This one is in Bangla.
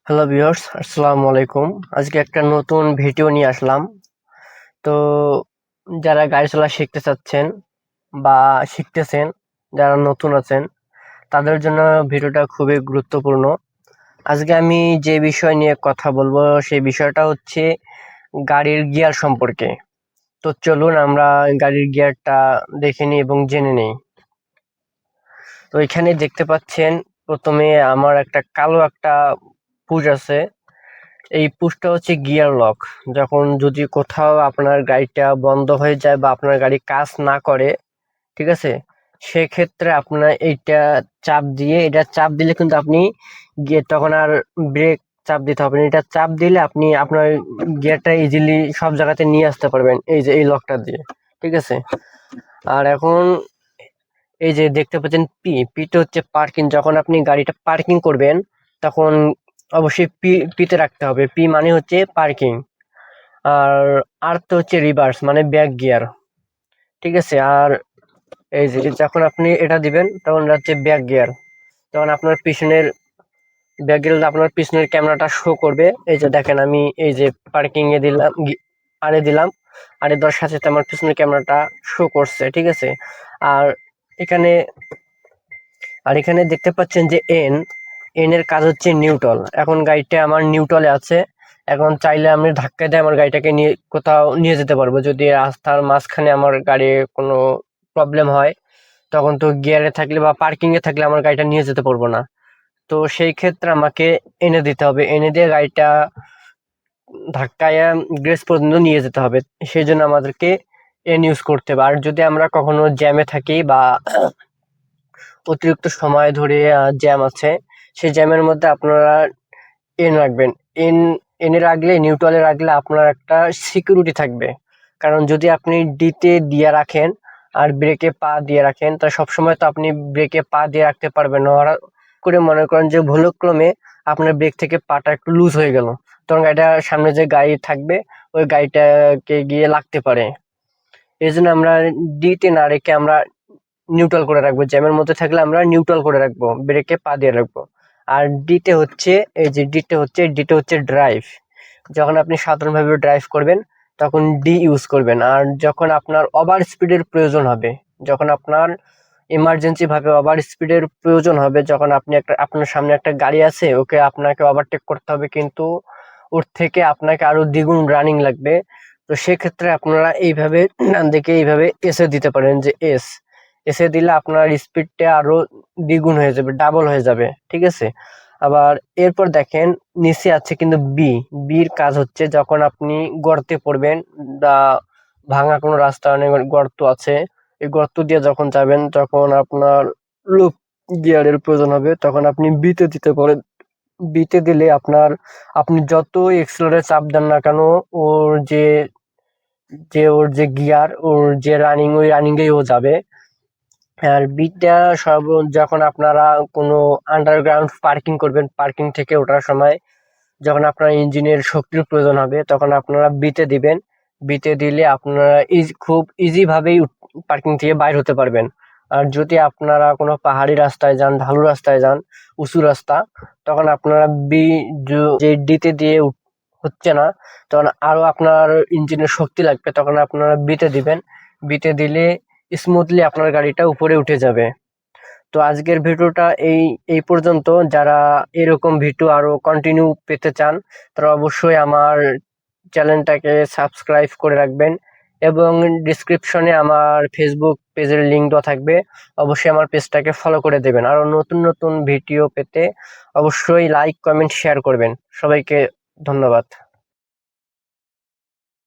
হ্যালো ভিউয়ার্স, আসসালামু আলাইকুম। আজকে একটা নতুন ভিডিও নিয়ে আসলাম। তো যারা গাড়ি চলা শিখতে চাচ্ছেন বা শিখতেছেন, যারা নতুন আছেন তাদের জন্য ভিডিওটা খুবই গুরুত্বপূর্ণ। আজকে আমি যে বিষয় নিয়ে কথা বলবো সেই বিষয়টা হচ্ছে গাড়ির গিয়ার সম্পর্কে। তো চলুন আমরা গাড়ির গিয়ারটা দেখে নিই এবং জেনে নিই। তো এখানে দেখতে পাচ্ছেন, প্রথমে আমার একটা কালো একটা পুশ আছে। এই পুশটা হচ্ছে গিয়ার লক। যখন যদি কোথাও আপনার গাড়িটা বন্ধ হয়ে যায় বা আপনার গাড়ি কাজ না করে, ঠিক আছে, সেক্ষেত্রে আপনার এটা চাপ দিলে কিন্তু আপনি গিয়ে তখন আর ব্রেক চাপ দিতে হবে না। এটা চাপ দিলে আপনি আপনার গিয়ারটা ইজিলি সব জায়গাতে নিয়ে আসতে পারবেন, এই যে এই লকটা দিয়ে, ঠিক আছে। আর এখন এই যে দেখতে পাচ্ছেন পিতে হচ্ছে পার্কিং। যখন আপনি গাড়িটা পার্কিং করবেন তখন অবশ্যই পিতে রাখতে হবে। পি মানে হচ্ছে পার্কিং। আর আর তো হচ্ছে রিভার্স মানে ব্যাক গিয়ার, ঠিক আছে। আর এই যে যখন আপনি এটা দিবেন তখন এটা হচ্ছে ব্যাক গিয়ার। তখন আপনার পিছনের ব্যাক গিয়ার আপনার পিছনের ক্যামেরাটা শো করবে। এই যে দেখেন, আমি এই যে পার্কিং এ দিলাম, আরে দিলাম, আরে দেওয়ার সাথে সাথে আমার পিছনের ক্যামেরাটা শো করছে, ঠিক আছে। আর এখানে এখানে দেখতে পাচ্ছেন যে এন এর কাজ হচ্ছে নিউট্রাল। এখন গাড়িটা আমার নিউট্রালে আছে। এখন চাইলে আমি ধাক্কা দিয়ে আমার গাড়িটাকে নিয়ে কোথাও নিয়ে যেতে পারবো। যদি রাস্তার মাঝখানে আমার গাড়ি কোনো প্রবলেম হয়, তখন তো গিয়ারে থাকলে বা পার্কিং এ থাকলে আমার গাড়িটা নিয়ে যেতে পারবো না। তো সেই ক্ষেত্রে আমাকে এনে দিতে হবে, এনে দিয়ে গাড়িটা ধাক্কায় গ্রেস পর্যন্ত নিয়ে যেতে হবে। সেই জন্য আমাদেরকে এন ইউজ করতে হবে। আর যদি আমরা কখনো জ্যামে থাকি বা অতিরিক্ত সময় ধরে জ্যাম আছে, সেই জ্যামের মধ্যে আপনারা এন রাখবেন। এন এনে রাখলে, নিউট্রালে রাখলে আপনার একটা সিকিউরিটি থাকবে। কারণ যদি আপনি ডিতে দিয়ে রাখেন আর ব্রেকে পা দিয়ে রাখেন, তা সবসময় তো আপনি ব্রেকে পা দিয়ে রাখতে পারবেন না। হঠাৎ করে মনে করেন যে ভুলক্রমে আপনার ব্রেক থেকে পাটা একটু লুজ হয়ে গেল, তখন গাড়িটা সামনে যে গাড়ি থাকবে ওই গাড়িটাকে গিয়ে লাগতে পারে। এই জন্য আমরা ডিতে না রেখে আমরা নিউট্রাল করে রাখবো। জ্যামের মধ্যে থাকলে আমরা নিউট্রাল করে রাখবো, ব্রেকে পা দিয়ে রাখবো। আর ডিতে হচ্ছে, এই যে ডিতে হচ্ছে ড্রাইভ। যখন আপনি সাধারণভাবে ড্রাইভ করবেন তখন ডি ইউজ করবেন। আর যখন আপনার ওভার স্পিডের প্রয়োজন হবে, যখন আপনার ইমার্জেন্সি ভাবে ওভার স্পিডের প্রয়োজন হবে, যখন আপনি আপনার সামনে একটা গাড়ি আছে, ওকে আপনাকে ওভারটেক করতে হবে, কিন্তু ওর থেকে আপনাকে আরো দ্বিগুণ রানিং লাগবে, তো সেক্ষেত্রে আপনারা এইভাবে ডান দিকে এইভাবে এসে দিতে পারেন, যে এসে দিলে আপনার স্পিডটা আরো দ্বিগুণ হয়ে যাবে, ডাবল হয়ে যাবে, ঠিক আছে। আবার এরপর দেখেন নিচে আছে কিন্তু বির কাজ হচ্ছে যখন আপনি গর্তে পড়বেন বা ভাঙা কোনো রাস্তা, অনেক গর্ত আছে, এই গর্ত দিয়ে যখন যাবেন তখন আপনার লুপ গিয়ারের প্রয়োজন হবে, তখন আপনি বিতে দিতে পারেন। বিতে দিলে আপনি যত এক্সেলারে চাপ দেন না কেন, ওর যে ওর যে গিয়ার, ওর যে রানিং, ওই রানিং এ ও যাবে। আর বিটটা সব যখন আপনারা কোনো আন্ডারগ্রাউন্ড পার্কিং করবেন, পার্কিং থেকে ওঠার সময় যখন আপনার ইঞ্জিনের শক্তির প্রয়োজন হবে, তখন আপনারা বিতে দিবেন। বিতে দিলে আপনারা খুব ইজি ভাবেই পার্কিং থেকে বাইর হতে পারবেন। আর যদি আপনারা কোনো পাহাড়ি রাস্তায় যান, ঢালু রাস্তায় যান, উঁচু রাস্তা, তখন আপনারা যে ডিতে দিয়ে হচ্ছে না, তখন আরো আপনার ইঞ্জিনের শক্তি লাগবে, তখন আপনারা বিতে দিবেন। বিতে দিলে স্মুথলি আপনার গাড়িটা উপরে উঠে যাবে। তো আজকের ভিডিওটা এই পর্যন্ত। যারা এরকম ভিডিও আরো কন্টিনিউ পেতে চান, তারা অবশ্যই আমার চ্যানেলটাকে সাবস্ক্রাইব করে রাখবেন এবং ডিসক্রিপশনে আমার ফেসবুক পেজের লিংক দেওয়া থাকবে। অবশ্যই আমার পেজটাকে ফলো করে দেবেন। আরো নতুন নতুন ভিডিও পেতে অবশ্যই লাইক, কমেন্ট, শেয়ার করবেন। সবাইকে ধন্যবাদ।